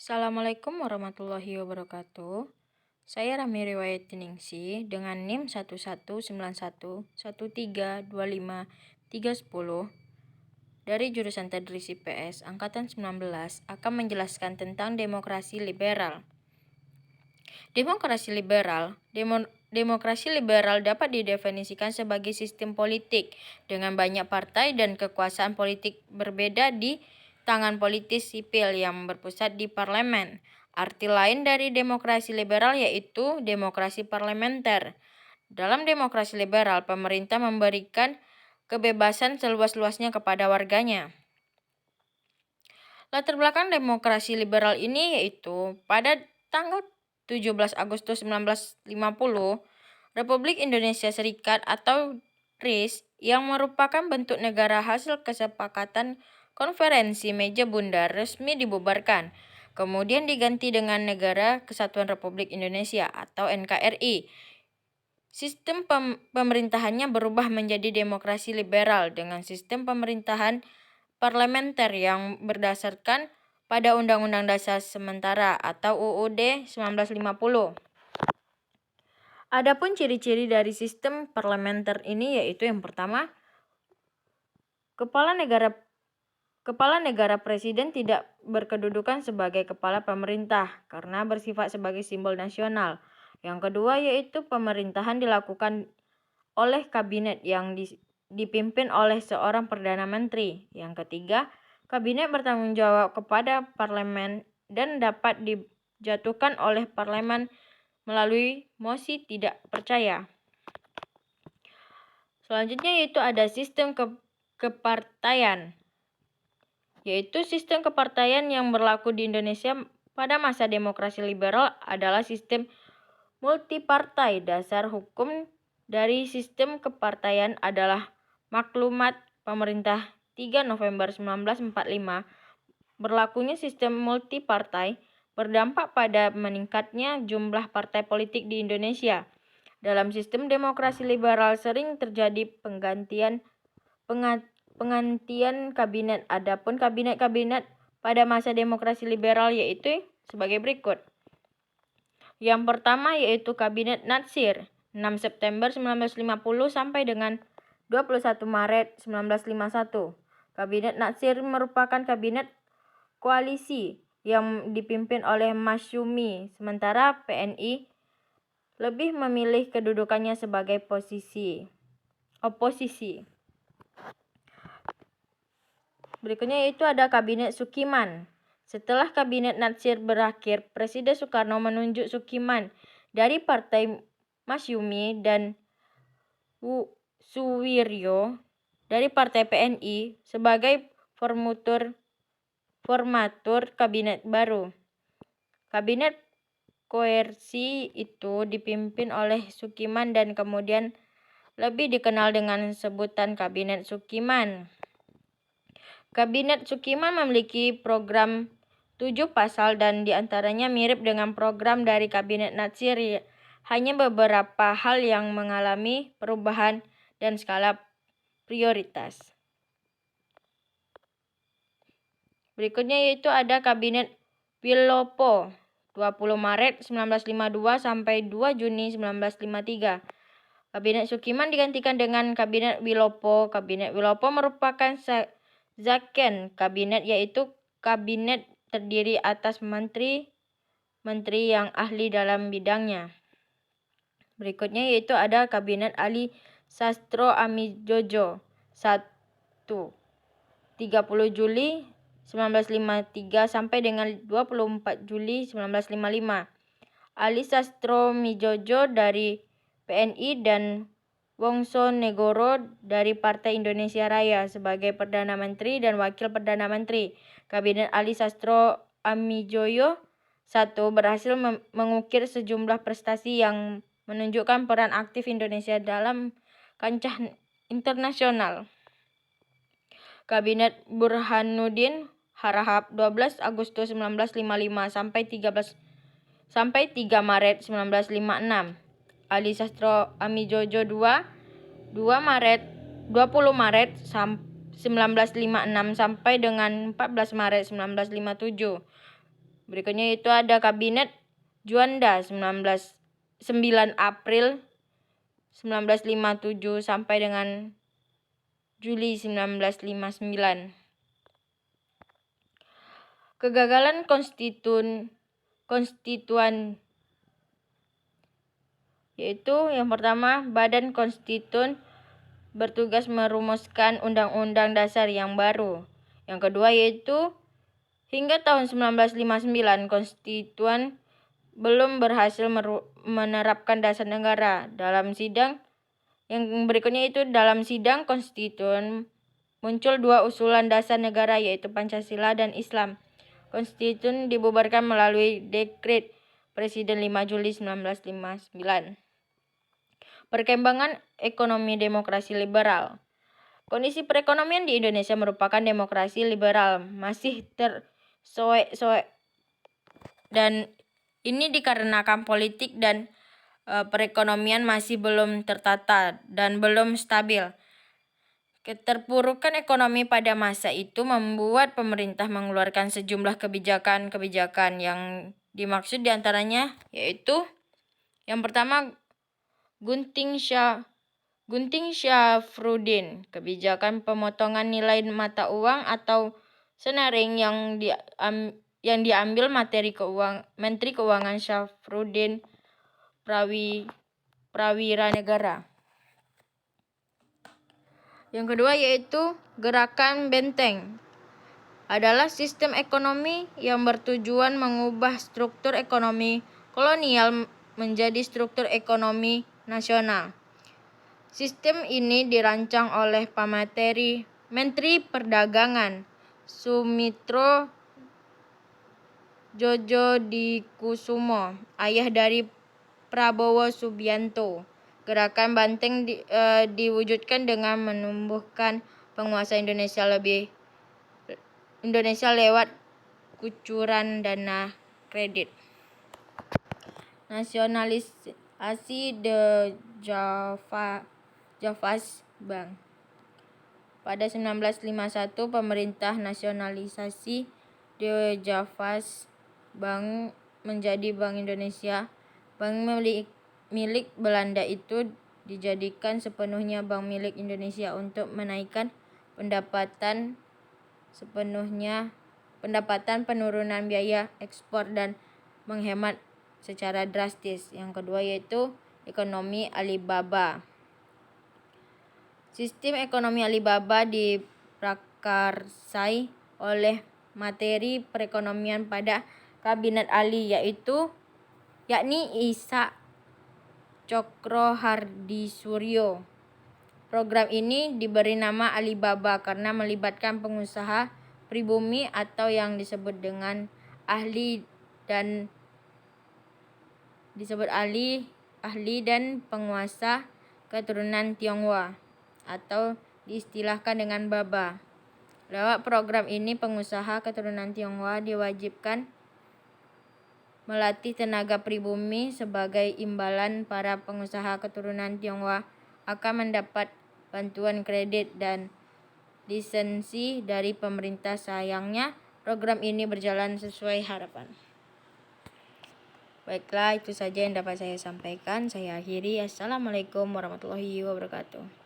Assalamualaikum warahmatullahi wabarakatuh. Saya Rami Riwayat Ningsi dengan NIM 1191132530 dari jurusan Tadris IPS Angkatan 19 akan menjelaskan tentang demokrasi liberal. Demokrasi liberal dapat didefinisikan sebagai sistem politik dengan banyak partai dan kekuasaan politik berbeda di tangan politis sipil yang berpusat di parlemen. Arti lain dari demokrasi liberal yaitu demokrasi parlementer. Dalam demokrasi liberal, pemerintah memberikan kebebasan seluas-luasnya kepada warganya. Latar belakang demokrasi liberal ini yaitu pada tanggal 17 Agustus 1950, Republik Indonesia Serikat atau RIS yang merupakan bentuk negara hasil kesepakatan konferensi meja bundar resmi dibubarkan, kemudian diganti dengan Negara Kesatuan Republik Indonesia atau NKRI. Sistem pemerintahannya berubah menjadi demokrasi liberal dengan sistem pemerintahan parlementer yang berdasarkan pada Undang-Undang Dasar Sementara atau UUD 1950. Adapun ciri-ciri dari sistem parlementer ini yaitu yang pertama, Kepala negara presiden tidak berkedudukan sebagai kepala pemerintah karena bersifat sebagai simbol nasional. Yang kedua yaitu pemerintahan dilakukan oleh kabinet yang dipimpin oleh seorang Perdana Menteri. Yang ketiga, kabinet bertanggung jawab kepada parlemen dan dapat dijatuhkan oleh parlemen melalui mosi tidak percaya. Selanjutnya yaitu ada sistem kepartaian, yaitu sistem kepartaian yang berlaku di Indonesia pada masa demokrasi liberal adalah sistem multipartai. Dasar hukum dari sistem kepartaian adalah Maklumat Pemerintah 3 November 1945. Berlakunya sistem multipartai berdampak pada meningkatnya jumlah partai politik di Indonesia. Dalam sistem demokrasi liberal sering terjadi penggantian kabinet. Adapun kabinet-kabinet pada masa demokrasi liberal yaitu sebagai berikut. Yang pertama yaitu Kabinet Natsir 6 September 1950 sampai dengan 21 Maret 1951. Kabinet Natsir merupakan kabinet koalisi yang dipimpin oleh Masyumi, sementara PNI lebih memilih kedudukannya sebagai oposisi. Berikutnya yaitu ada Kabinet Sukiman. Setelah Kabinet Natsir berakhir, Presiden Soekarno menunjuk Sukiman dari Partai Masyumi dan Suwiryo dari Partai PNI sebagai formatur kabinet baru. Kabinet koersi itu dipimpin oleh Sukiman dan kemudian lebih dikenal dengan sebutan Kabinet Sukiman. Kabinet Sukiman memiliki program 7 pasal dan diantaranya mirip dengan program dari Kabinet Natsir. Hanya beberapa hal yang mengalami perubahan dan skala prioritas. Berikutnya yaitu ada Kabinet Wilopo 20 Maret 1952 sampai 2 Juni 1953. Kabinet Sukiman digantikan dengan Kabinet Wilopo. Kabinet Wilopo merupakan Zaken kabinet yaitu kabinet terdiri atas menteri yang ahli dalam bidangnya. Berikutnya yaitu ada Kabinet Ali Sastro Amijojo 1 30 Juli 1953 sampai dengan 24 Juli 1955. Ali Sastro Mijojo dari PNI dan Wongso Negoro dari Partai Indonesia Raya sebagai Perdana Menteri dan Wakil Perdana Menteri. Kabinet Ali Sastro Amijoyo 1 berhasil mengukir sejumlah prestasi yang menunjukkan peran aktif Indonesia dalam kancah internasional. Kabinet Burhanuddin Harahap 12 Agustus 1955 sampai 3 Maret 1956. Ali Sastro Amijojo 20 Maret 1956 sampai dengan 14 Maret 1957. Berikutnya itu ada Kabinet Juanda 9 April 1957 sampai dengan Juli 1959. Kegagalan konstituan yaitu yang pertama, Badan Konstituen bertugas merumuskan Undang-Undang Dasar yang baru. Yang kedua yaitu hingga tahun 1959 konstituen belum berhasil menerapkan dasar negara. Dalam sidang yang berikutnya itu dalam sidang konstituen muncul dua usulan dasar negara yaitu Pancasila dan Islam. Konstituen dibubarkan melalui dekret Presiden 5 Juli 1959. Perkembangan ekonomi demokrasi liberal. Kondisi perekonomian di Indonesia merupakan demokrasi liberal, masih tersoek-soek, dan ini dikarenakan politik dan perekonomian masih belum tertata dan belum stabil. Keterpurukan ekonomi pada masa itu membuat pemerintah mengeluarkan sejumlah kebijakan-kebijakan yang dimaksud diantaranya yaitu yang pertama Gunting Syafruddin, kebijakan pemotongan nilai mata uang atau Senaring yang diambil Menteri Keuangan Syafruddin Prawira Negara. Yang kedua yaitu Gerakan Benteng, adalah sistem ekonomi yang bertujuan mengubah struktur ekonomi kolonial menjadi struktur ekonomi nasional. Sistem ini dirancang oleh Menteri Perdagangan Sumitro Djodjodikusumo, ayah dari Prabowo Subianto. Gerakan Banteng diwujudkan dengan menumbuhkan penguasa Indonesia lewat kucuran dana kredit. Nasionalisasi The Javas Bank. Pada 1951 pemerintah nasionalisasi The Javas Bank menjadi Bank Indonesia. Bank milik Belanda itu dijadikan sepenuhnya bank milik Indonesia untuk menaikkan pendapatan penurunan biaya ekspor dan menghemat secara drastis. Yang kedua yaitu ekonomi Alibaba. Sistem ekonomi Alibaba diprakarsai oleh materi perekonomian pada Kabinet Ali yakni Ishak Cokrohardisuriyo. Program ini diberi nama Alibaba karena melibatkan pengusaha pribumi atau yang disebut dengan ahli dan penguasa keturunan Tionghoa atau diistilahkan dengan Baba. Lewat program ini pengusaha keturunan Tionghoa diwajibkan melatih tenaga pribumi. Sebagai imbalan, para pengusaha keturunan Tionghoa akan mendapat bantuan kredit dan lisensi dari pemerintah. Sayangnya program ini berjalan sesuai harapan. Baiklah, itu saja yang dapat saya sampaikan. Saya akhiri. Assalamualaikum warahmatullahi wabarakatuh.